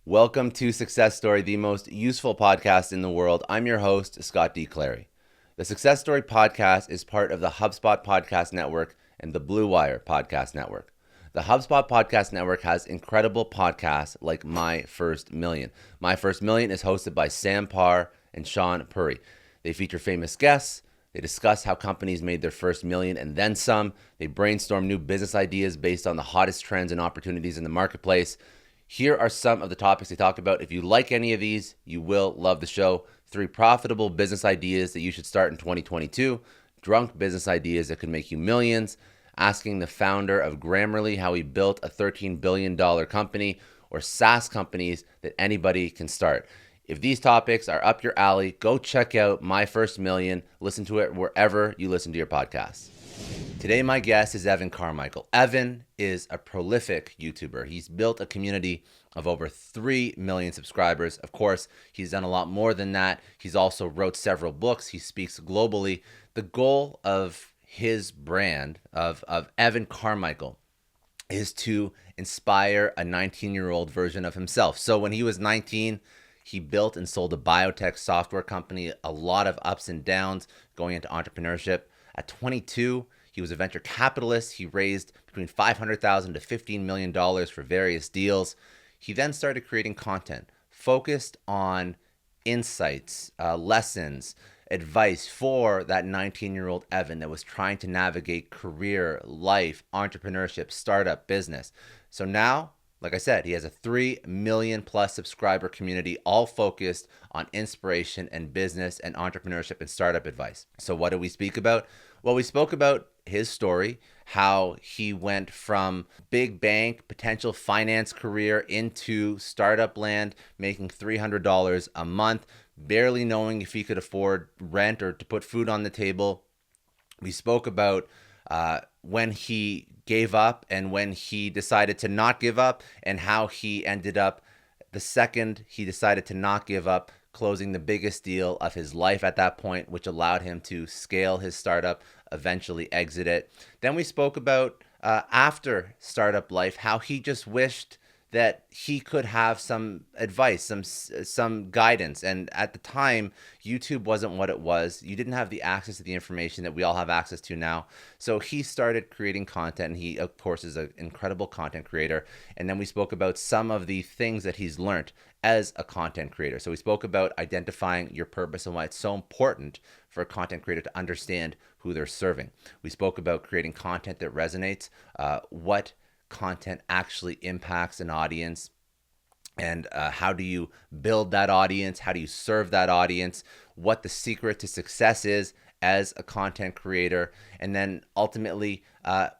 Welcome to Success Story, the most useful podcast in the world. I'm your host, Scott D. Clary. The Success Story podcast is part of the HubSpot Podcast Network and the Blue Wire Podcast Network. The HubSpot Podcast Network has incredible podcasts like My First Million. My First Million is hosted by Sam Parr and Sean Puri. They feature famous guests. They discuss how companies made their first million and then some. They brainstorm new business ideas based on the hottest trends and opportunities in the marketplace. Here are some of the topics they talk about. If you like any of these, you will love the show. 3 profitable business ideas that you should start in 2022. Drunk business ideas that could make you millions. Asking the founder of Grammarly how he built a $13 billion company, or SaaS companies that anybody can start. If these topics are up your alley, go check out My First Million. Listen to it wherever you listen to your podcasts. Today, my guest is Evan Carmichael. Evan is a prolific YouTuber. He's built a community of over 3 million subscribers. Of course, he's done a lot more than that. He's also wrote several books. He speaks globally. The goal of his brand, of Evan Carmichael, is to inspire a 19-year-old version of himself. So when he was 19, he built and sold a biotech software company, a lot of ups and downs going into entrepreneurship. At 22, he was a venture capitalist. He raised between $500,000 to $15 million for various deals. He then started creating content focused on insights, lessons, advice for that 19-year-old Evan that was trying to navigate career, life, entrepreneurship, startup, business. So now, like I said, he has a 3 million plus subscriber community, all focused on inspiration and business and entrepreneurship and startup advice. So what do we speak about? Well, we spoke about his story, how he went from big bank, potential finance career into startup land, making $300 a month, barely knowing if he could afford rent or to put food on the table. We spoke about when he gave up and when he decided to not give up, and how he ended up, the second he decided to not give up, closing the biggest deal of his life at that point, which allowed him to scale his startup, eventually exit it. Then we spoke about after startup life, how he just wished that he could have some advice, some guidance. And at the time, YouTube wasn't what it was. You didn't have the access to the information that we all have access to now. So he started creating content, and he, of course, is an incredible content creator. And then we spoke about some of the things that he's learned as a content creator. So we spoke about identifying your purpose and why it's so important for a content creator to understand who they're serving. We spoke about creating content that resonates, what content actually impacts an audience, and how do you build that audience, how do you serve that audience, what the secret to success is as a content creator. And then ultimately,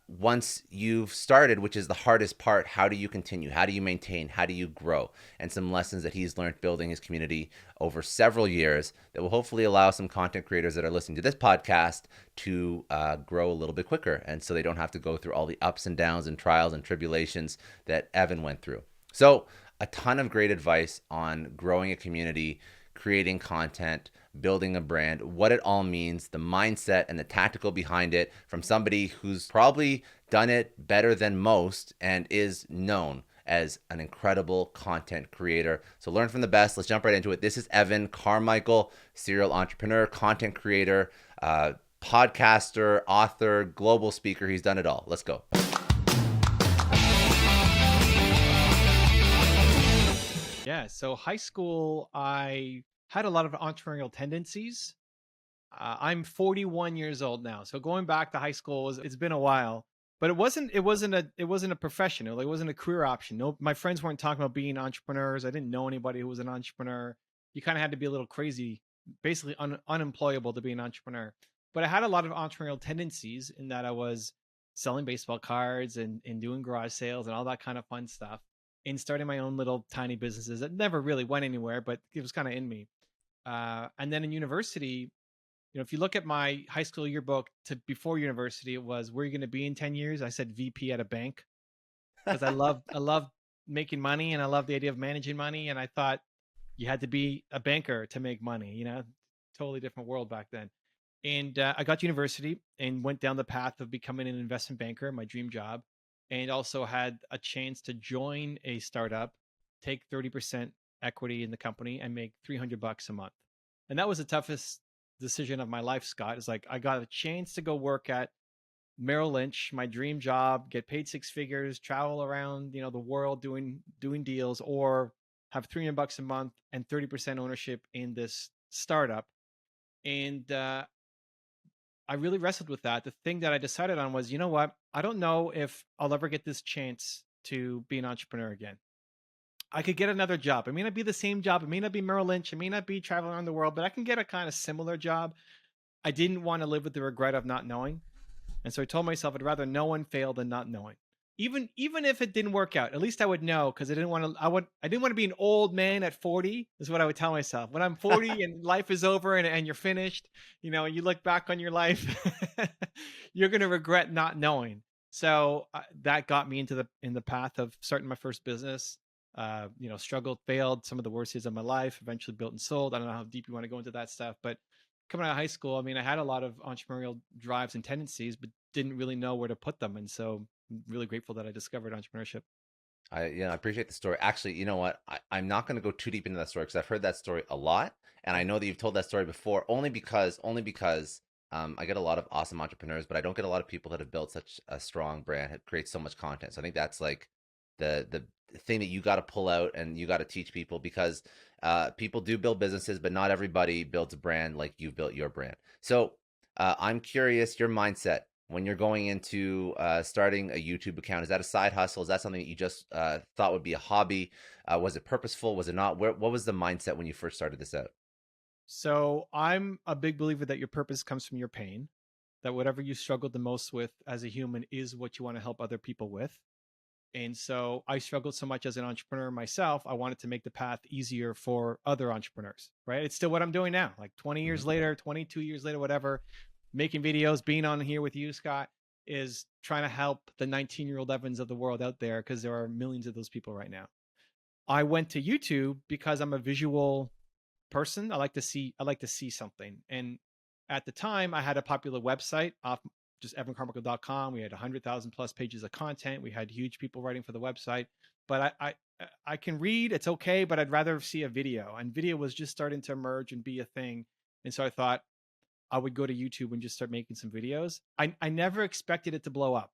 once you've started, which is the hardest part, how do you continue, how do you maintain, how do you grow, and some lessons that he's learned building his community over several years that will hopefully allow some content creators that are listening to this podcast to grow a little bit quicker, and so they don't have to go through all the ups and downs and trials and tribulations that Evan went through. So a ton of great advice on growing a community, creating content, building a brand, what it all means, the mindset and the tactical behind it, from somebody who's probably done it better than most and is known as an incredible content creator. So learn from the best. Let's jump right into it. This is Evan Carmichael, serial entrepreneur, content creator, podcaster, author, global speaker. He's done it all. Let's go. Yeah, so high school, I had a lot of entrepreneurial tendencies. I'm 41 years old now, so going back to high school it's been a while. But it wasn't a profession. It wasn't a career option. No, my friends weren't talking about being entrepreneurs. I didn't know anybody who was an entrepreneur. You kind of had to be a little crazy, basically unemployable to be an entrepreneur. But I had a lot of entrepreneurial tendencies in that I was selling baseball cards and doing garage sales and all that kind of fun stuff, and starting my own little tiny businesses that never really went anywhere, but it was kind of in me. And then in university, if you look at my high school yearbook to before university, it was, where are you going to be in 10 years? I said VP at a bank, because I love making money, and I love the idea of managing money. And I thought you had to be a banker to make money, totally different world back then. And I got to university and went down the path of becoming an investment banker, my dream job, and also had a chance to join a startup take 30% equity in the company and make $300 a month. And that was the toughest decision of my life, Scott. It's like I got a chance to go work at Merrill Lynch, my dream job, get paid six figures, travel around, the world doing deals, or have $300 a month and 30% ownership in this startup. And I really wrestled with that. The thing that I decided on was, you know what? I don't know if I'll ever get this chance to be an entrepreneur again. I could get another job. It may not be the same job. It may not be Merrill Lynch. It may not be traveling around the world, but I can get a kind of similar job. I didn't want to live with the regret of not knowing. And so I told myself I'd rather know and fail than not knowing. Even if it didn't work out, at least I would know, because I didn't want to. I didn't want to be an old man at 40. Is what I would tell myself. When I'm 40 and life is over and you're finished, you look back on your life, you're gonna regret not knowing. So that got me in the path of starting my first business. Struggled, failed, some of the worst years of my life. Eventually built and sold. I don't know how deep you want to go into that stuff, but coming out of high school, I mean, I had a lot of entrepreneurial drives and tendencies, but didn't really know where to put them. And so I'm really grateful that I discovered entrepreneurship. I appreciate the story. Actually, you know what? I'm not going to go too deep into that story because I've heard that story a lot, and I know that you've told that story before. Only because I get a lot of awesome entrepreneurs, but I don't get a lot of people that have built such a strong brand, have created so much content. So I think that's like the thing that you got to pull out and you got to teach people, because people do build businesses, but not everybody builds a brand like you've built your brand. So I'm curious, your mindset when you're going into starting a YouTube account. Is that a side hustle? Is that something that you just thought would be a hobby? Was it purposeful? Was it not? What was the mindset when you first started this out? So I'm a big believer that your purpose comes from your pain, that whatever you struggled the most with as a human is what you want to help other people with. And so I struggled so much as an entrepreneur myself. I wanted to make the path easier for other entrepreneurs, right? It's still what I'm doing now, like 20 years later, 22 years later, whatever, making videos, being on here with you, Scott, is trying to help the 19-year-old Evans of the world out there, because there are millions of those people right now. I went to YouTube because I'm a visual person. I like to see something. And at the time, I had a popular website off just evancarmichael.com. We had 100,000 plus pages of content. We had huge people writing for the website. But I can read, it's okay, but I'd rather see a video. And video was just starting to emerge and be a thing. And so I thought I would go to YouTube and just start making some videos. I never expected it to blow up.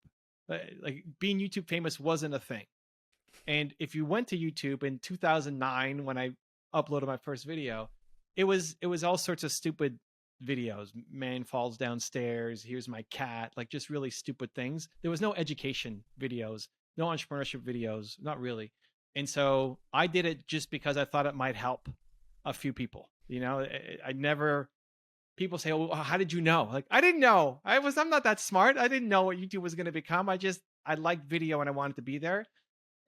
Like being YouTube famous wasn't a thing. And if you went to YouTube in 2009, when I uploaded my first video, it was all sorts of stupid videos. Man falls downstairs, here's my cat, like just really stupid things. There was no education videos, no entrepreneurship videos, not really. And so I did it just because I thought it might help a few people. I never, people say, "Oh, how did you know?" Like, I didn't know. I'm not that smart. I didn't know what YouTube was going to become. I liked video and I wanted to be there.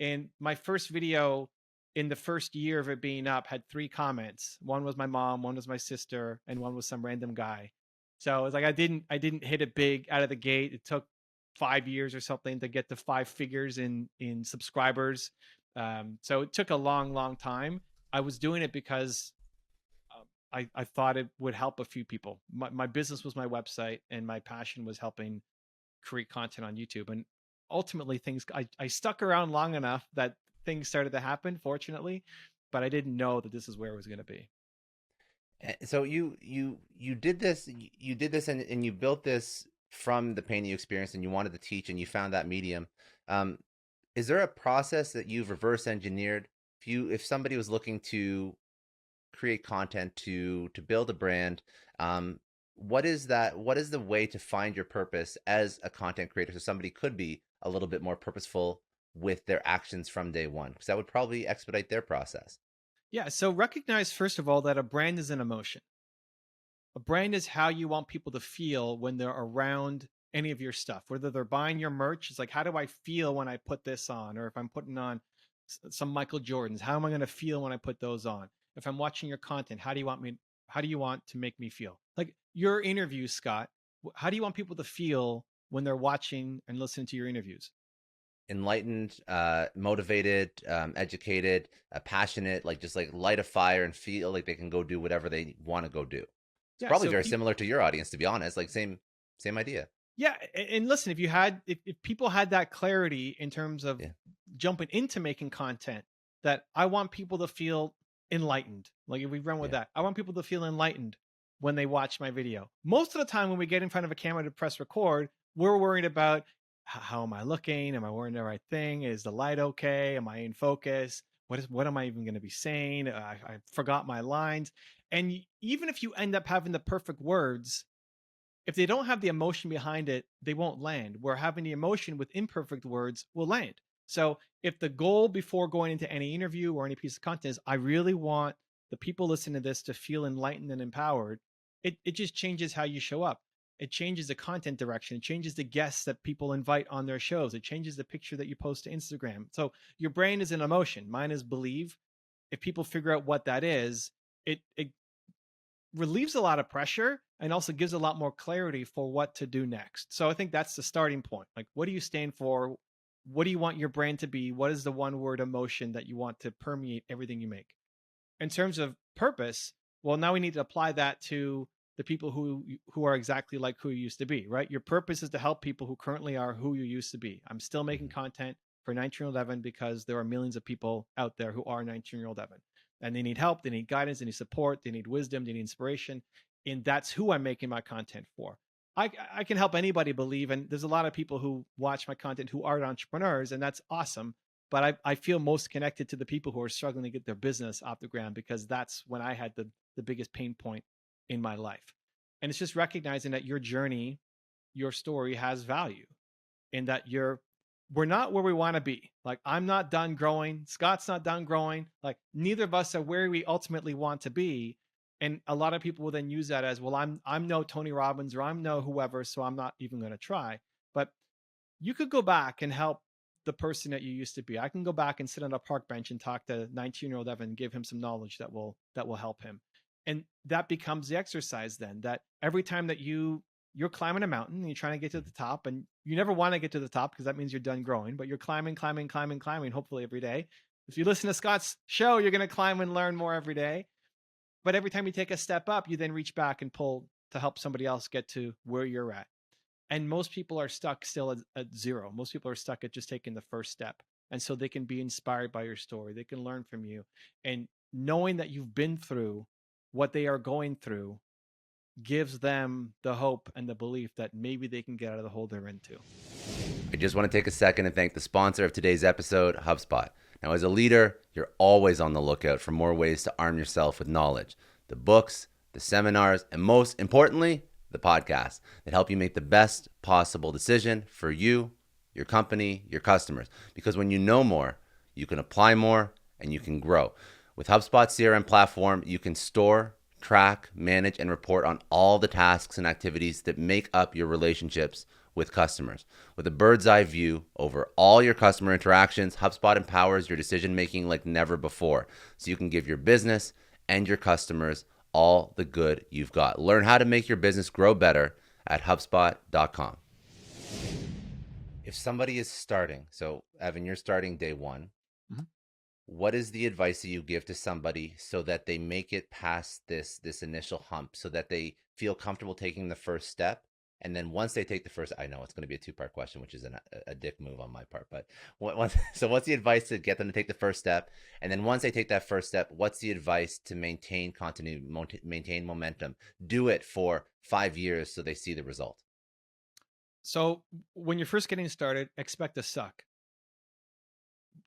And my first video, in the first year of it being up, had 3 comments. One was my mom, one was my sister, and one was some random guy. So it's like I didn't hit it big out of the gate. It took 5 years or something to get to 5 figures in subscribers. So it took a long time. I was doing it because I thought it would help a few people. My business was my website, and my passion was helping create content on YouTube. And ultimately, I stuck around long enough that things started to happen, fortunately, but I didn't know that this is where it was going to be. So you did this, and you built this from the pain you experienced, and you wanted to teach, and you found that medium. Is there a process that you've reverse engineered if somebody was looking to create content to build a brand? What is the way to find your purpose as a content creator, so somebody could be a little bit more purposeful with their actions from day one, because that would probably expedite their process? Yeah. So recognize, first of all, that a brand is an emotion. A brand is how you want people to feel when they're around any of your stuff, whether they're buying your merch. It's like, how do I feel when I put this on? Or if I'm putting on some Michael Jordans, how am I going to feel when I put those on? If I'm watching your content, how do you want to make me feel? Like your interviews, Scott, how do you want people to feel when they're watching and listening to your interviews? Enlightened, motivated, educated, passionate, like just like light a fire and feel like they can go do whatever they want to go do. It's probably very similar to your audience, to be honest. Like same idea. Yeah, and listen, if people had that clarity in terms of jumping into making content, that I want people to feel enlightened. Like if we run with Yeah. that, I want people to feel enlightened when they watch my video. Most of the time when we get in front of a camera to press record, we're worried about how am I looking? Am I wearing the right thing? Is the light okay? Am I in focus? What am I even going to be saying? I forgot my lines. And even if you end up having the perfect words, if they don't have the emotion behind it, they won't land. Where having the emotion with imperfect words will land. So if the goal before going into any interview or any piece of content is, I really want the people listening to this to feel enlightened and empowered, it just changes how you show up. It changes the content direction. It changes the guests that people invite on their shows. It changes the picture that you post to Instagram. So your brain is an emotion. Mine is believe. If people figure out what that is, it relieves a lot of pressure and also gives a lot more clarity for what to do next. So I think that's the starting point. Like, what do you stand for? What do you want your brand to be? What is the one word emotion that you want to permeate everything you make? In terms of purpose, well, now we need to apply that to the people who are exactly like who you used to be, right? Your purpose is to help people who currently are who you used to be. I'm still making Mhm. content for 19-year-old Evan because there are millions of people out there who are 19-year-old Evan, and they need help, they need guidance, they need support, they need wisdom, they need inspiration, and that's who I'm making my content for. I can help anybody believe, and there's a lot of people who watch my content who are entrepreneurs, and that's awesome. But I feel most connected to the people who are struggling to get their business off the ground because that's when I had the biggest pain point in my life. And it's just recognizing that your journey, your story has value, and that we're not where we want to be. Like, I'm not done growing. Scott's not done growing. Like, neither of us are where we ultimately want to be. And a lot of people will then use that as, well, I'm no Tony Robbins or I'm no whoever, so I'm not even going to try. But you could go back and help the person that you used to be. I can go back and sit on a park bench and talk to 19-year-old Evan and give him some knowledge that will help him. And that becomes the exercise then, that every time that you're climbing a mountain and you're trying to get to the top, and you never want to get to the top because that means you're done growing, but you're climbing, climbing, climbing, climbing, hopefully every day. If you listen to Scott's show, you're going to climb and learn more every day. But every time you take a step up, you then reach back and pull to help somebody else get to where you're at. And most people are stuck still at zero. Most people are stuck at just taking the first step. And so they can be inspired by your story. They can learn from you. And knowing that you've been through what they are going through gives them the hope and the belief that maybe they can get out of the hole they're into. I just want to take a second and thank the sponsor of today's episode, HubSpot. Now, as a leader, you're always on the lookout for more ways to arm yourself with knowledge. The books, the seminars, and most importantly, the podcasts that help you make the best possible decision for you, your company, your customers. Because when you know more, you can apply more and you can grow. With HubSpot's CRM platform, you can store, track, manage, and report on all the tasks and activities that make up your relationships with customers. With a bird's eye view over all your customer interactions, HubSpot empowers your decision making like never before, so you can give your business and your customers all the good you've got. Learn how to make your business grow better at HubSpot.com. If somebody is starting, so Evan, you're starting day one, Mhm. what is the advice that you give to somebody so that they make it past this initial hump, so that they feel comfortable taking the first step? And then once they take the first, I know it's going to be a two-part question, which is a dick move on my part, but so what's the advice to get them to take the first step? And then once they take that first step, what's the advice to maintain continuity, maintain momentum, do it for 5 years so they see the result? So when you're first getting started, expect to suck.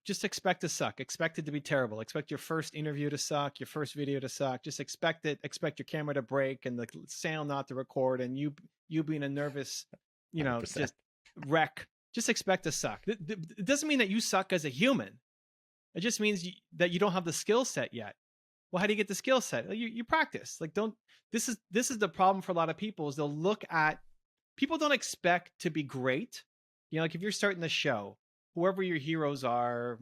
Just expect to suck. Expect it to be terrible. Expect your first interview to suck, your first video to suck. Just expect it. Expect your camera to break and the sound not to record, and you being a nervous, 100%. just wreck. Just expect to suck. It doesn't mean that you suck as a human. It just means that you don't have the skill set yet. Well, how do you get the skill set? You practice. Like, don't. This is the problem for a lot of people is they'll look at people don't expect to be great. Like if you're starting the show, whoever your heroes are,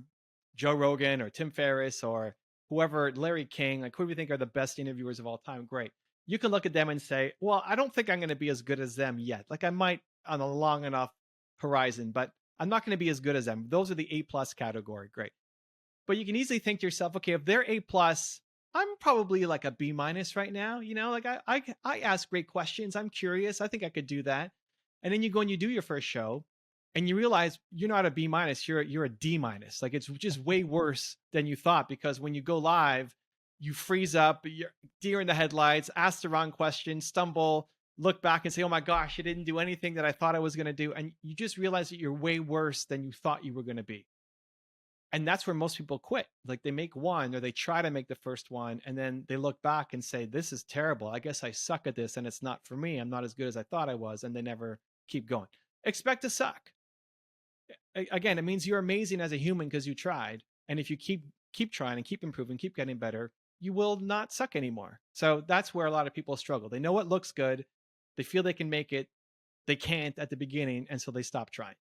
Joe Rogan or Tim Ferriss or whoever, Larry King, like who do you think are the best interviewers of all time? Great. You can look at them and say, well, I don't think I'm going to be as good as them yet. Like I might on a long enough horizon, but I'm not going to be as good as them. Those are the A plus category. Great. But you can easily think to yourself, okay, if they're A plus, I'm probably like a B minus right now. Like I ask great questions. I'm curious. I think I could do that. And then you go and you do your first show and you realize you're not a B minus, you're a D minus. Like it's just way worse than you thought, because when you go live, you freeze up, you're deer in the headlights, ask the wrong question, stumble, look back and say, oh my gosh, I didn't do anything that I thought I was going to do. And you just realize that you're way worse than you thought you were going to be. And that's where most people quit. Like they make one, or they try to make the first one, and then they look back and say, this is terrible. I guess I suck at this and it's not for me. I'm not as good as I thought I was. And they never keep going. Expect to suck. Again, it means you're amazing as a human because you tried. And if you keep trying and keep improving, keep getting better, you will not suck anymore. So that's where a lot of people struggle. They know what looks good. They feel they can make it. They can't at the beginning. And so they stop trying.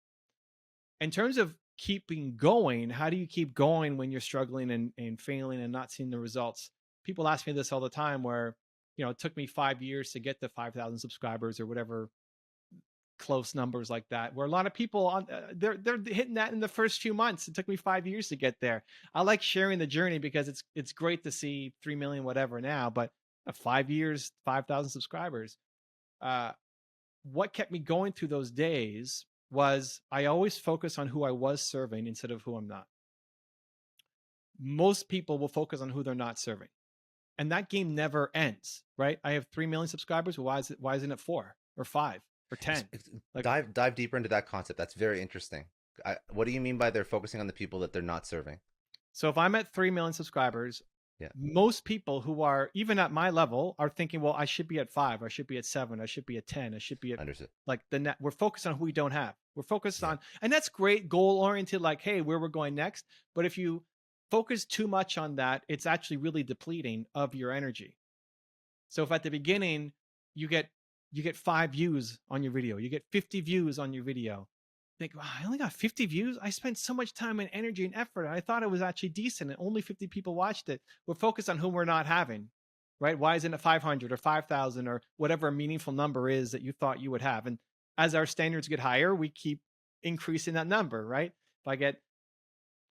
In terms of keeping going, how do you keep going when you're struggling and failing and not seeing the results? People ask me this all the time, where, it took me 5 years to get to 5,000 subscribers or whatever close numbers like that, where a lot of people they're hitting that in the first few months. It took me 5 years to get there. I like sharing the journey because it's great to see 3 million whatever now, but 5 years, 5,000 subscribers. What kept me going through those days was I always focus on who I was serving instead of who I'm not. Most people will focus on who they're not serving, and that game never ends, right? I have 3 million subscribers. Why isn't it 4 or 5 or 10? Like, dive deeper into that concept. That's very interesting. What do you mean by they're focusing on the people that they're not serving? So if I'm at 3 million subscribers, most people who are even at my level are thinking, well, I should be at 5, I should be at 7, I should be at 10, I should be at Understood. Like we're focused on who we don't have. We're focused on, and that's great, goal oriented, like, hey, where we're going next. But if you focus too much on that, it's actually really depleting of your energy. So if at the beginning you get 5 views on your video, you get 50 views on your video, think, wow, I only got 50 views. I spent so much time and energy and effort. I thought it was actually decent, and only 50 people watched it. We're focused on whom we're not having, right? Why isn't it 500 or 5,000 or whatever a meaningful number is that you thought you would have? And as our standards get higher, we keep increasing that number, right? If I get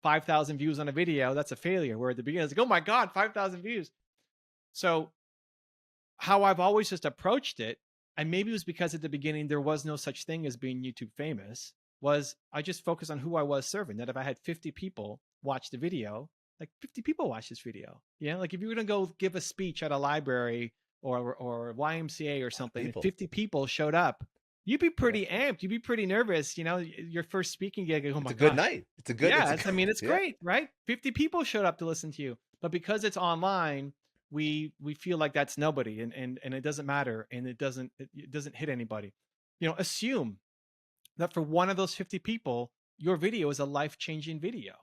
5,000 views on a video, that's a failure. Where at the beginning, it's like, oh my God, 5,000 views. So how I've always just approached it, and maybe it was because at the beginning there was no such thing as being YouTube famous, was I just focused on who I was serving. That if I had 50 people watch the video, like 50 people watch this video. Like if you were going to go give a speech at a library or YMCA or something, and 50 people showed up, you'd be pretty amped. You'd be pretty nervous. Your first speaking gig. Oh my God. It's a good night. It's a good. It's great, right? 50 people showed up to listen to you. But because it's online, we feel like that's nobody, and it doesn't matter, and it doesn't hit anybody. Assume that for one of those 50 people, your video is a life-changing video.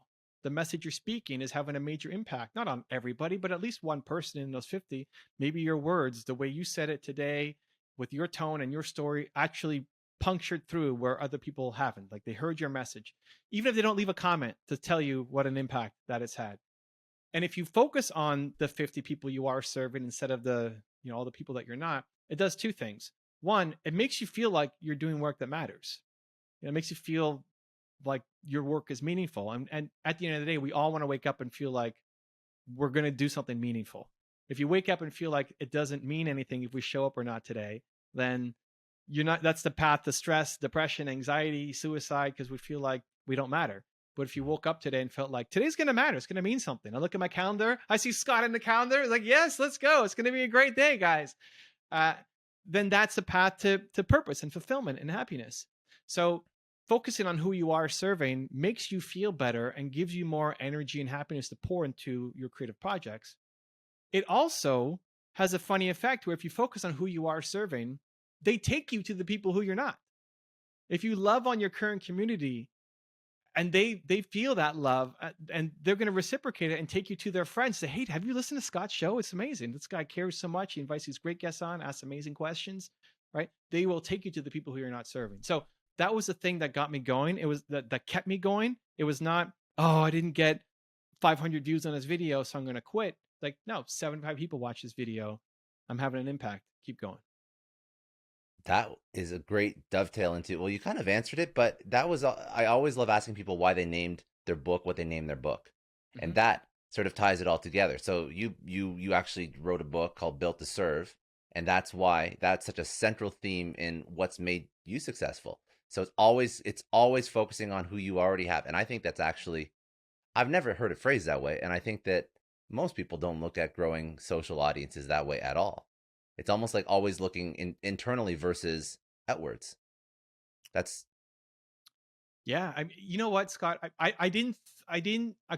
The message you're speaking is having a major impact, not on everybody, but at least one person in those 50. Maybe your words, the way you said it today, with your tone and your story, actually punctured through where other people haven't. Like they heard your message, even if they don't leave a comment to tell you what an impact that it's had. And if you focus on the 50 people you are serving instead of the, all the people that you're not, it does two things. One, it makes you feel like you're doing work that matters. It makes you feel like your work is meaningful. And at the end of the day, we all want to wake up and feel like we're going to do something meaningful. If you wake up and feel like it doesn't mean anything if we show up or not today, then that's the path to stress, depression, anxiety, suicide, because we feel like we don't matter. But if you woke up today and felt like today's going to matter, it's going to mean something. I look at my calendar, I see Scott in the calendar. It's like, yes, let's go. It's going to be a great day, guys. Then that's the path to purpose and fulfillment and happiness. So focusing on who you are serving makes you feel better and gives you more energy and happiness to pour into your creative projects. It also has a funny effect where if you focus on who you are serving, they take you to the people who you're not. If you love on your current community and they feel that love, and they're going to reciprocate it and take you to their friends, say, hey, have you listened to Scott's show? It's amazing. This guy cares so much. He invites these great guests on, asks amazing questions, right? They will take you to the people who you're not serving. So that was the thing that got me going. It was that kept me going. It was not, oh, I didn't get 500 views on this video, so I'm going to quit. Like, no, 75 people watch this video. I'm having an impact. Keep going. That is a great dovetail into, well, you kind of answered it, but that was, I always love asking people why they named their book what they named their book. Mm-hmm. And that sort of ties it all together. So you actually wrote a book called Built to Serve, and that's why that's such a central theme in what's made you successful. So it's always focusing on who you already have. And I think that's actually, I've never heard it phrased that way. And I think that most people don't look at growing social audiences that way at all. It's almost like always looking internally versus outwards. That's Yeah, you know what, Scott? I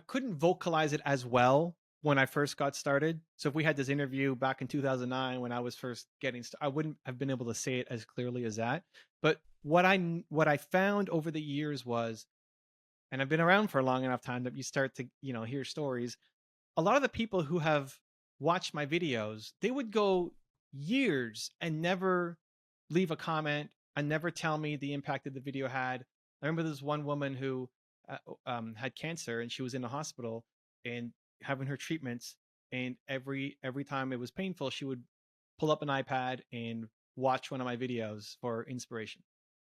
couldn't vocalize it as well when I first got started. So if we had this interview back in 2009 when I was first getting started, I wouldn't have been able to say it as clearly as that. But what I found over the years was, and I've been around for a long enough time that you start to, hear stories. A lot of the people who have watched my videos, they would go years and never leave a comment and never tell me the impact that the video had. I remember this one woman who had cancer, and she was in the hospital and having her treatments. And every time it was painful, she would pull up an iPad and watch one of my videos for inspiration.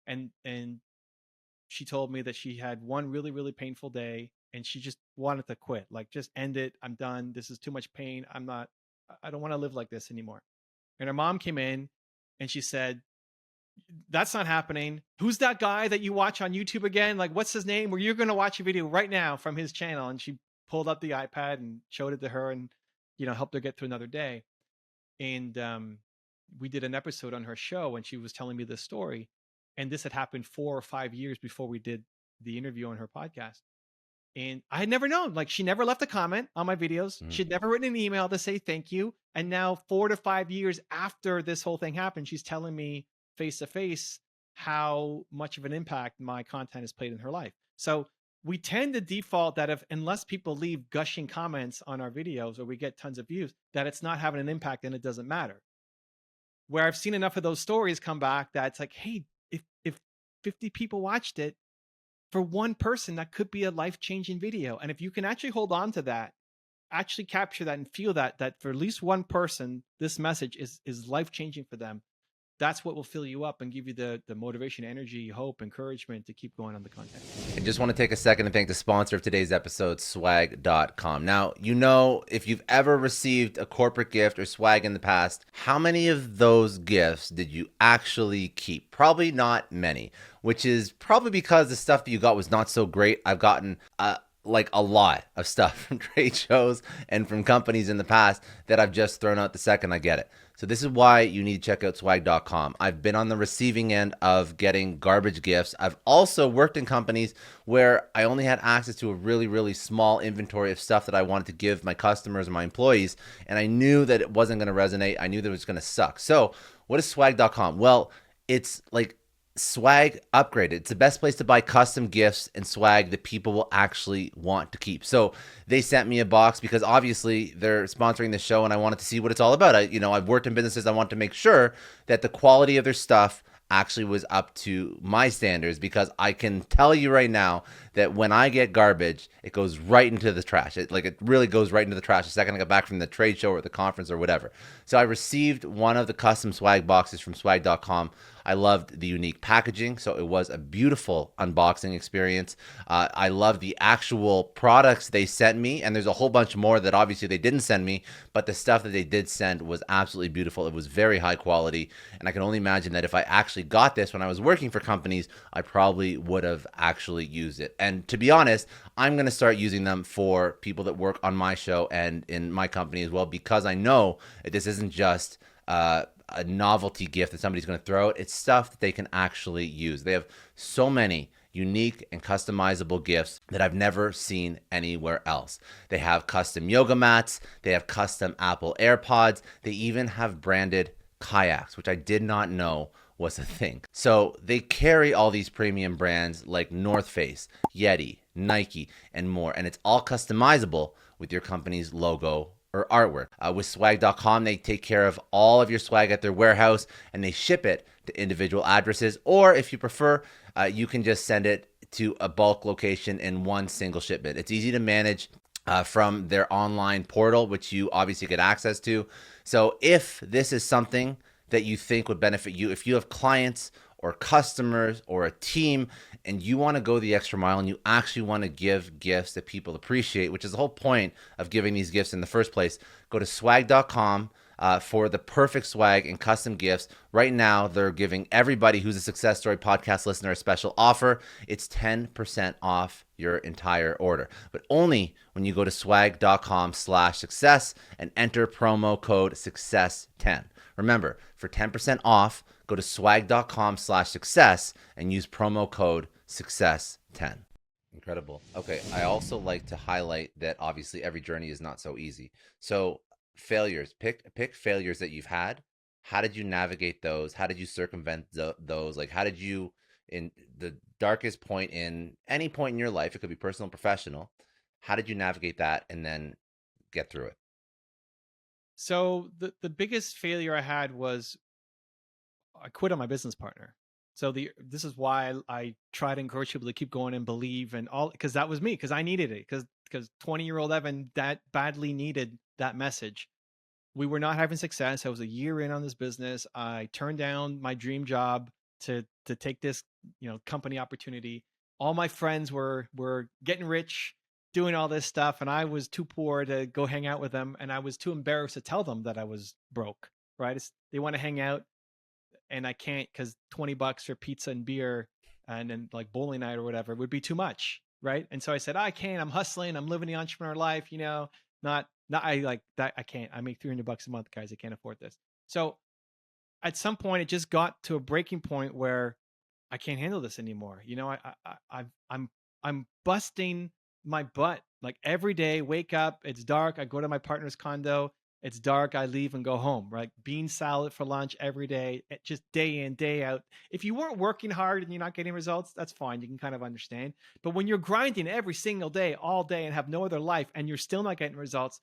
And she told me that she had one really, really painful day and she just wanted to quit. Like, just end it. I'm done. This is too much pain. I don't want to live like this anymore. And her mom came in and she said, "That's not happening. Who's that guy that you watch on YouTube again? Like, what's his name? Where you're going to watch a video right now from his channel." And she pulled up the iPad and showed it to her and, helped her get through another day. And we did an episode on her show and she was telling me this story. And this had happened 4 or 5 years before we did the interview on her podcast. And I had never known, like, she never left a comment on my videos. She'd never written an email to say thank you. And now 4 to 5 years after this whole thing happened, she's telling me face to face how much of an impact my content has played in her life. So we tend to default that unless people leave gushing comments on our videos or we get tons of views, that it's not having an impact and it doesn't matter. Where I've seen enough of those stories come back that it's like, hey, if 50 people watched it, for one person, that could be a life-changing video. And if you can actually hold on to that, actually capture that and feel that for at least one person, this message is life-changing for them, that's what will fill you up and give you the motivation, energy, hope, encouragement to keep going on the content. I just want to take a second to thank the sponsor of today's episode, swag.com. Now, if you've ever received a corporate gift or swag in the past, how many of those gifts did you actually keep? Probably not many, which is probably because the stuff that you got was not so great. I've gotten like a lot of stuff from trade shows and from companies in the past that I've just thrown out the second I get it. So this is why you need to check out swag.com. I've been on the receiving end of getting garbage gifts. I've also worked in companies where I only had access to a really, really small inventory of stuff that I wanted to give my customers and my employees, and I knew that it wasn't going to resonate. I knew that it was going to suck. So what is swag.com? Well, it's like swag upgraded. It's the best place to buy custom gifts and swag that people will actually want to keep. So they sent me a box because obviously they're sponsoring the show and I wanted to see what it's all about. I've worked in businesses. I want to make sure that the quality of their stuff actually was up to my standards, because I can tell you right now that when I get garbage, it goes right into the trash. It really goes right into the trash the second I get back from the trade show or the conference or whatever. So I received one of the custom swag boxes from swag.com. I loved the unique packaging, so it was a beautiful unboxing experience. I love the actual products they sent me, and there's a whole bunch more that obviously they didn't send me, but the stuff that they did send was absolutely beautiful. It was very high quality, and I can only imagine that if I actually got this when I was working for companies, I probably would have actually used it. And to be honest, I'm going to start using them for people that work on my show and in my company as well, because I know that this isn't just a novelty gift that somebody's going to throw out. It's stuff that they can actually use. They have so many unique and customizable gifts that I've never seen anywhere else. They have custom yoga mats. They have custom Apple AirPods. They even have branded kayaks, which I did not know was a thing. So they carry all these premium brands like North Face, Yeti, Nike, and more. And it's all customizable with your company's logo or artwork. With swag.com, they take care of all of your swag at their warehouse and they ship it to individual addresses. Or if you prefer, you can just send it to a bulk location in one single shipment. It's easy to manage from their online portal, which you obviously get access to. So if this is something that you think would benefit you, if you have clients or customers or a team and you want to go the extra mile and you actually want to give gifts that people appreciate, which is the whole point of giving these gifts in the first place, go to swag.com. for the perfect swag and custom gifts. Right now, they're giving everybody who's a Success Story podcast listener a special offer. It's 10% off your entire order, but only when you go to swag.com/success and enter promo code success10. Remember, for 10% off, go to swag.com/success and use promo code success10. Incredible. Okay, I also like to highlight that obviously every journey is not so easy. So failures, pick failures that you've had. How did you navigate those? How did you circumvent those? Like, how did you, in the darkest point in any point in your life, it could be personal, professional, how did you navigate that and then get through it? So the biggest failure I had was I quit on my business partner. So this is why I try to encourage people to keep going and believe and all, because that was me, because I needed it, because 20-year-old Evan that badly needed that message. We were not having success. I was a year in on this business. I turned down my dream job to take this company opportunity. All my friends were getting rich, doing all this stuff, and I was too poor to go hang out with them, and I was too embarrassed to tell them that I was broke. Right? They want to hang out and I can't because $20 for pizza and beer and then like bowling night or whatever would be too much, right? And so I said, I can't. I'm hustling. I'm living the entrepreneur life. Not I like that. I can't. I make $300 a month, guys. I can't afford this. So at some point, it just got to a breaking point where I can't handle this anymore. I'm busting my butt like every day. Wake up, it's dark. I go to my partner's condo. It's dark. I leave and go home. Right, bean salad for lunch every day, just day in day out. If you weren't working hard and you're not getting results, that's fine. You can kind of understand. But when you're grinding every single day, all day, and have no other life, and you're still not getting results,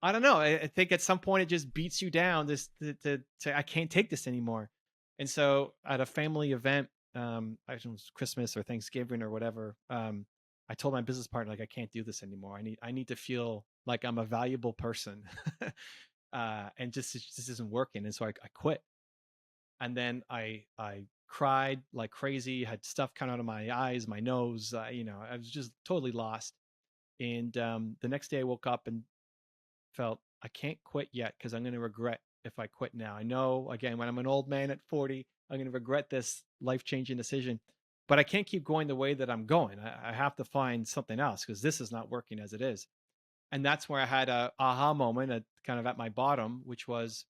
I don't know. I think at some point it just beats you down. This to I can't take this anymore. And so at a family event, I don't know, it was Christmas or Thanksgiving or whatever, I told my business partner, like, I can't do this anymore. I need to feel like I'm a valuable person. And just it just isn't working. And so I quit. And then I cried like crazy, had stuff coming out of my eyes, my nose. I was just totally lost. And the next day I woke up and felt I can't quit yet because I'm going to regret if I quit now. I know, again, when I'm an old man at 40, I'm going to regret this life changing decision, but I can't keep going the way that I'm going. I have to find something else because this is not working as it is. And that's where I had a aha moment at kind of at my bottom, which was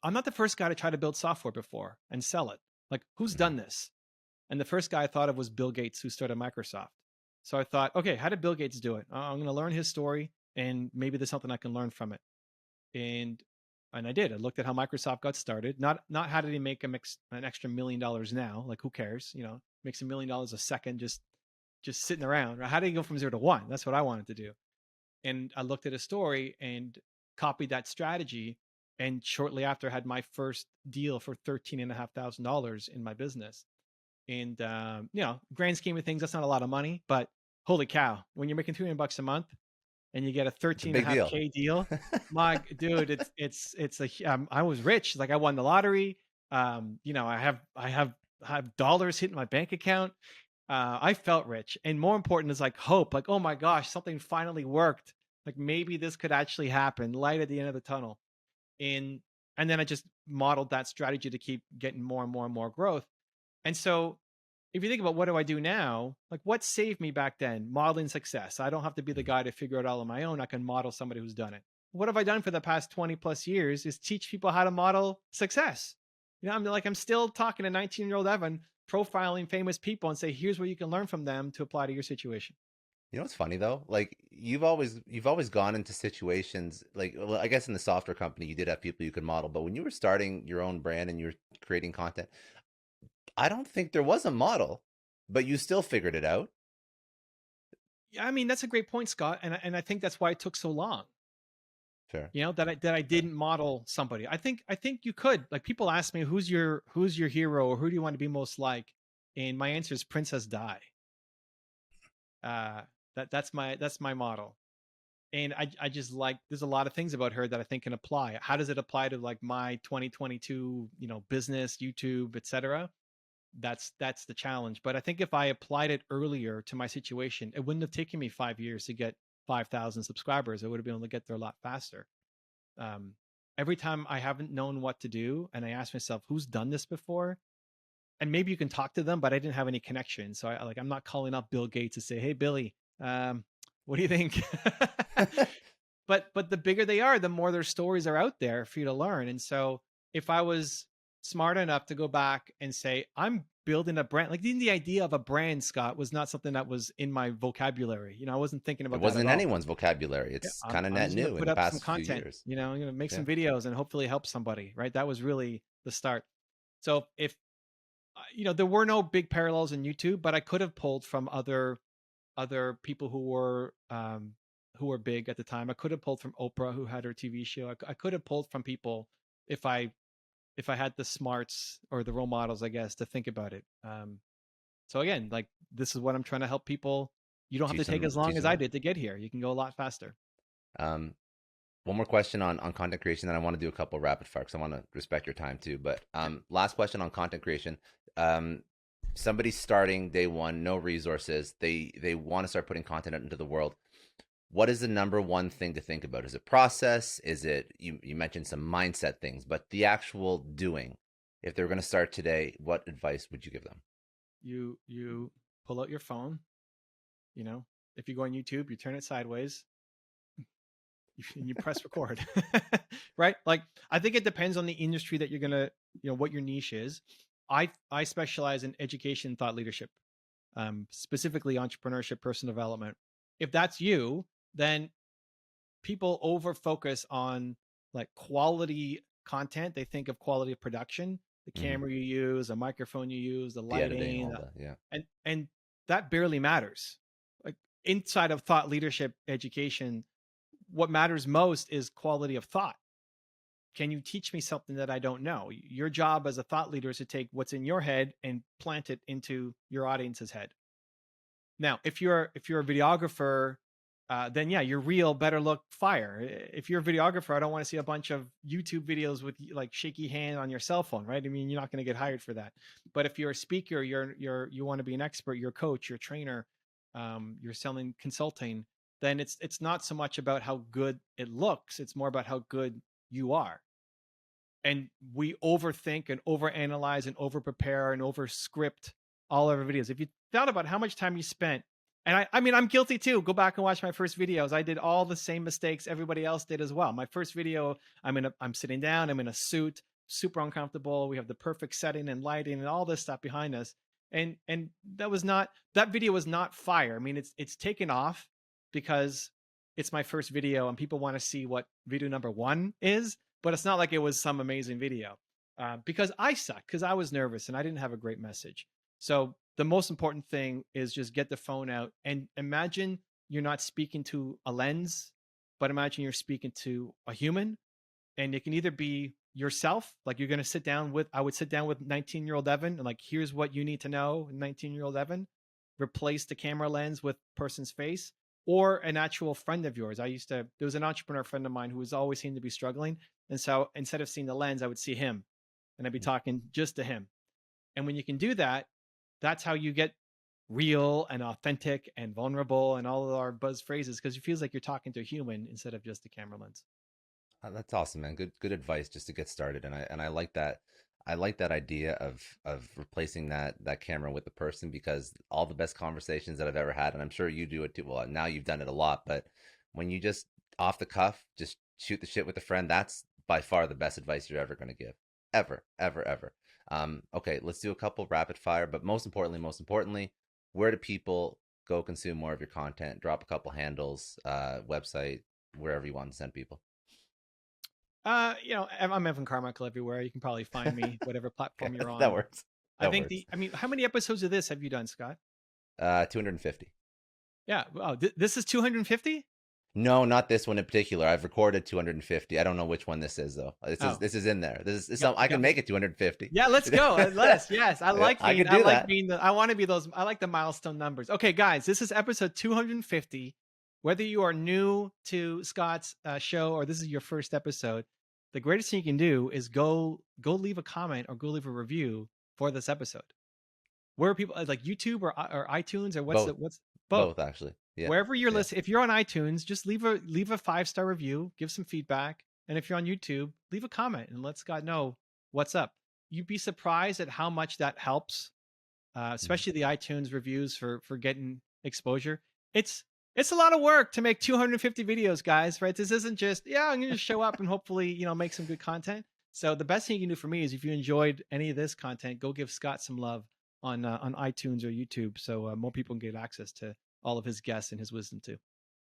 I'm not the first guy to try to build software before and sell it. Like, who's Mm-hmm. done this? And the first guy I thought of was Bill Gates, who started Microsoft. So I thought, okay, how did Bill Gates do it? I'm going to learn his story, and maybe there's something I can learn from it. And I did. I looked at how Microsoft got started. Not how did he make an extra $1 million now? Like, who cares? Makes $1 million a second just sitting around. How did he go from 0 to 1? That's what I wanted to do. And I looked at his story and copied that strategy. And shortly after, I had my first deal for $13,500 in my business. And grand scheme of things, that's not a lot of money, but holy cow, when you're making $300 a month and you get a It's a 13 and a big half deal. K deal, my dude, I was rich. Like, I won the lottery. I have dollars hitting my bank account. I felt rich, and more important is like hope. Like, oh my gosh, something finally worked. Like, maybe this could actually happen. Light at the end of the tunnel. And and then I just modeled that strategy to keep getting more and more and more growth. And so if you think about what do I do now, like, what saved me back then? Modeling success. I don't have to be the guy to figure it all on my own. I can model somebody who's done it. What have I done for the past 20 plus years is teach people how to model success. I'm still talking to 19-year-old Evan, profiling famous people and say, here's what you can learn from them to apply to your situation. You know what's funny though? Like you've always gone into situations like, well, I guess in the software company you did have people you could model, but when you were starting your own brand and you were creating content, I don't think there was a model, but you still figured it out. Yeah, I mean, that's a great point, Scott. And I think that's why it took so long. Fair. That I Fair. didn't model somebody. I think you could. Like, people ask me, who's your hero, or who do you want to be most like? And my answer is Princess Di. Uh, that's my model. And I just like, there's a lot of things about her that I think can apply. How does it apply to like my 2022, business, YouTube, etc.? That's the challenge. But I think if I applied it earlier to my situation, it wouldn't have taken me 5 years to get 5,000 subscribers. I would have been able to get there a lot faster. Um, every time I haven't known what to do, and I ask myself, who's done this before? And maybe you can talk to them, but I didn't have any connection. So I'm not calling up Bill Gates to say, hey, Billy, what do you think? But the bigger they are, the more their stories are out there for you to learn. And so if I was smart enough to go back and say, I'm building a brand, like even the idea of a brand, Scott, was not something that was in my vocabulary. I wasn't thinking It about that at wasn't all. anyone's vocabulary. Yeah, It's I'm, kind of I'm net just going to new in put the up some past few content, years. I'm going to make Yeah. some videos and hopefully help somebody, right? That was really the start. So if, there were no big parallels in YouTube, but I could have pulled from other people who were big at the time. I could have pulled from Oprah, who had her TV show. I could have pulled from people if I had the smarts or the role models, I guess, to think about it. So again, like this is what I'm trying to help people. You don't have to take as long Teach as them I that. did to get here. You can go a lot faster. Um, One more question on content creation, then I want to do a couple rapid fire because I want to respect your time too. But last question on content creation. Um, Somebody's starting day one, no resources. They want to start putting content out into the world. What is the number one thing to think about? Is it process? Is it you mentioned some mindset things, but the actual doing? If they were going to start today, what advice would you give them? You pull out your phone. If you go on YouTube, you turn it sideways. You press record. Right? Like I think it depends on the industry that you're gonna, what your niche is. I specialize in education, thought leadership, specifically entrepreneurship, personal development. If that's you, then people over focus on like quality content. They think of quality of production, the Mm-hmm. camera you use, the microphone you use, the The editing, lighting, all that, yeah. and that barely matters. Like inside of thought leadership education, what matters most is quality of thought. Can you teach me something that I don't know? Your job as a thought leader is to take what's in your head and plant it into your audience's head. Now, if you're a videographer, then yeah, your reel better look fire. If you're a videographer, I don't want to see a bunch of YouTube videos with like shaky hand on your cell phone, right? I mean, you're not going to get hired for that. But if you're a speaker, you want to be an expert, you're a coach, you're a trainer, you're selling consulting, then it's not so much about how good it looks, it's more about how good you are. And we overthink and overanalyze and over prepare and over script all of our videos. If you thought about how much time you spent, and I mean, I'm guilty too. Go back and watch my first videos. I did all the same mistakes everybody else did as well. My first video, I'm sitting down, I'm in a suit, super uncomfortable. We have the perfect setting and lighting and all this stuff behind us. And that video was not fire. I mean, it's taken off because it's my first video and people want to see what video number one is, but it's not like it was some amazing video, because I sucked, because I was nervous and I didn't have a great message. So the most important thing is just get the phone out and imagine you're not speaking to a lens, but imagine you're speaking to a human. And it can either be yourself, like you're going to I would sit down with 19-year-old Evan and like, here's what you need to know, 19-year-old Evan, replace the camera lens with person's face, or an actual friend of yours. There was an entrepreneur friend of mine who was always seemed to be struggling. And so instead of seeing the lens, I would see him and I'd be talking just to him. And when you can do that, that's how you get real and authentic and vulnerable and all of our buzz phrases, because it feels like you're talking to a human instead of just a camera lens. That's awesome, man. Good advice just to get started, and I like that. I like that idea of replacing that camera with the person, because all the best conversations that I've ever had, and I'm sure you do it too. Well, now you've done it a lot, but when you just off the cuff just shoot the shit with a friend, that's by far the best advice you're ever going to give, ever, ever, ever. Okay, let's do a couple rapid fire, but most importantly, where do people go consume more of your content? Drop a couple handles, website, wherever you want to send people. I'm Evan Carmichael everywhere. You can probably find me, whatever platform Okay, you're that on. works. I That think works. how many episodes of this have you done, Scott? 250. Yeah. Oh, this is 250? No, not this one in particular. I've recorded 250. I don't know which one this is though. Oh, This is in there. This is got, some. I can got, make it 250. yeah, let's go. Let's, yes. Yeah, I can do that. I want to be those. I like the milestone numbers. Okay, guys, this is episode 250. Whether you are new to Scott's show or this is your first episode, the greatest thing you can do is go leave a comment or go leave a review for this episode. Where are people, like YouTube or iTunes, or Both, what's both? both actually. Yeah, Wherever you're yeah. listening, if you're on iTunes, just leave a 5-star review, give some feedback, And if you're on YouTube, leave a comment and let Scott know what's up. You'd be surprised at how much that helps, Mhm. especially the iTunes reviews for getting exposure. It's a lot of work to make 250 videos, guys, right? This isn't just, yeah, I'm gonna just show up and hopefully, make some good content. So the best thing you can do for me is if you enjoyed any of this content, go give Scott some love on iTunes or YouTube, so more people can get access to all of his guests and his wisdom too.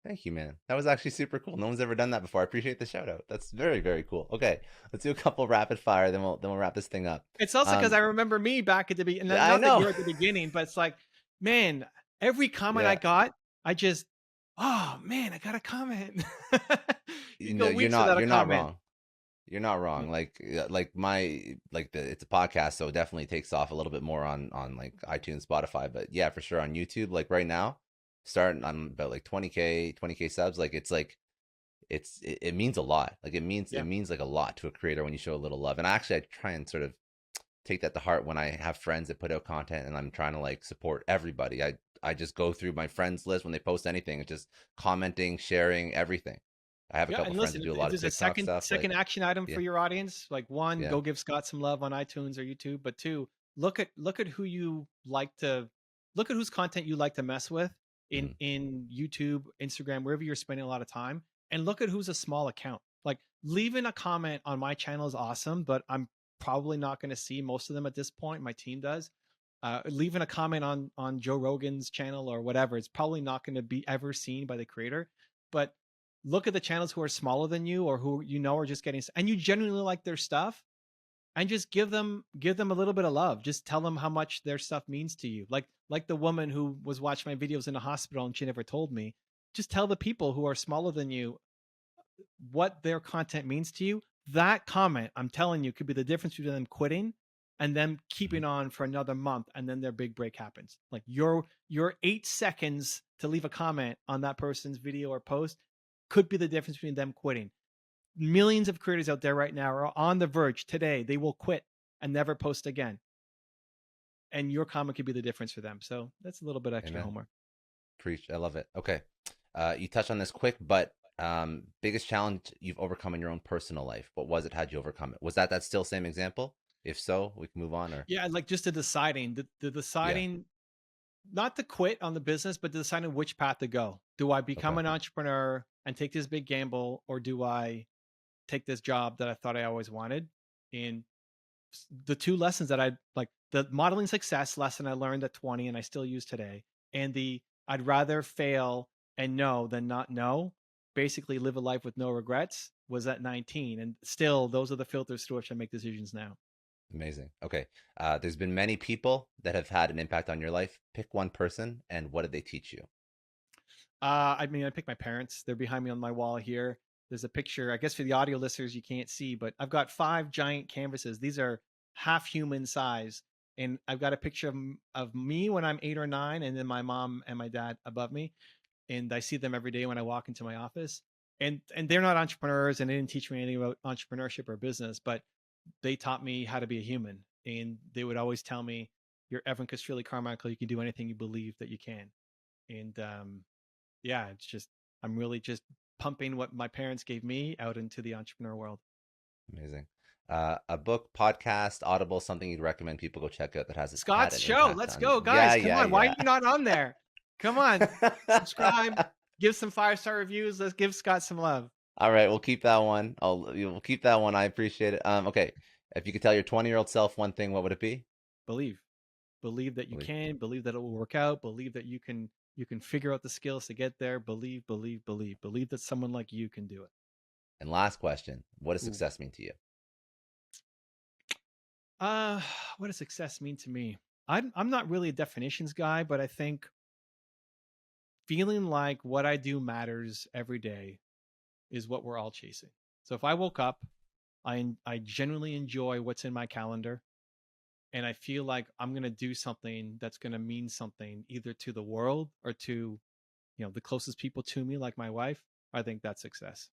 Thank you, man. That was actually super cool. No one's ever done that before. I appreciate the shout out. That's very, very cool. Okay, let's do a couple rapid fire, then we'll wrap this thing up. It's also because I remember me back at the beginning. I Not that know. you're at the beginning, but it's like, man, every comment I Yeah, got, I just, oh man, I got a comment. You you go know, weeks without a you're not comment. wrong. You're not Mm. wrong. It's a podcast, so it definitely takes off a little bit more on like iTunes, Spotify. But yeah, for sure on YouTube, like right now, starting I'm about like 20k subs. It means a lot. Like it Yeah, means like a lot to a creator when you show a little love. And actually, I try and sort of take that to heart when I have friends that put out content and I'm trying to like support everybody. I just go through my friends list when they post anything, it's just commenting, sharing everything. I have a yeah. couple And friends that listen, do a if lot of there's a TikTok second stuff. Like, second action item yeah, for your audience, like one, yeah, go give Scott some love on iTunes or YouTube. But two, look at who you like to look at whose content you like to mess with mm, in YouTube, Instagram, wherever you're spending a lot of time, and look at who's a small account. Like leaving a comment on my channel is awesome, but I'm probably not going to see most of them at this point. My team does. Leaving a comment on Joe Rogan's channel or whatever, it's probably not going to be ever seen by the creator. But look at the channels who are smaller than you or who are just getting and you genuinely like their stuff, and just give them a little bit of love. Just tell them how much their stuff means to you. Like the woman who was watching my videos in the hospital and she never told me. Just tell the people who are smaller than you what their content means to you. That comment, I'm telling you, could be the difference between them quitting and them mhm. keeping on for another month, and then their big break happens. Like your 8 seconds to leave a comment on that person's video or post could be the difference between them quitting. Millions of creators out there right now are on the verge today. They will quit and never post again. And your comment could be the difference for them. So that's a little bit extra Amen. homework. Preach. I love it. Okay, you touched on this quick, but biggest challenge you've overcome in your own personal life. What was it? How'd you overcome it? Was that still same example? If so, we can move on. Or Yeah, like just the yeah, deciding not to quit on the business, but to deciding which path to go. Do I become okay, an entrepreneur and take this big gamble, or do I take this job that I thought I always wanted? And the two lessons that I like, the modeling success lesson I learned at 20 and I still use today, and the I'd rather fail and know than not know, basically live a life with no regrets, was at 19. And still, those are the filters through which I make decisions now. amazing. Okay, there's been many people that have had an impact on your life. Pick one person, and what did they teach you? I mean, I picked my parents. They're behind me on my wall here. There's a picture. I guess for the audio listeners, you can't see, but I've got 5 giant canvases. These are half human size, and I've got a picture of me when I'm 8 or 9, and then my mom and my dad above me. And I see them every day when I walk into my office. And they're not entrepreneurs, and they didn't teach me anything about entrepreneurship or business, but they taught me how to be a human. And they would always tell me, "You're Evan Carmichael. You can do anything you believe that you can." And yeah, it's just I'm really just pumping what my parents gave me out into the entrepreneur world. Amazing. A book, podcast, Audible, something you'd recommend people go check out that has had Scott's an show. impact Let's on. go, Yeah, guys. Come yeah, on. Why are yeah. you not on there? Come on. Subscribe. Give some 5-star reviews. Let's give Scott some love. All right, we'll keep that one. We'll keep that one. I appreciate it. Okay, if you could tell your 20-year-old self one thing, what would it be? Believe. Believe that you Believe. can, believe that it will work out, believe that you can figure out the skills to get there. Believe, believe, believe. Believe that someone like you can do it. And last question, what does Ooh. success mean to you? Uh what does success mean to me? I'm not really a definitions guy, but I think feeling like what I do matters every day is what we're all chasing. So if I woke up, I genuinely enjoy what's in my calendar, and I feel like I'm going to do something that's going to mean something either to the world or to, the closest people to me like my wife, I think that's success.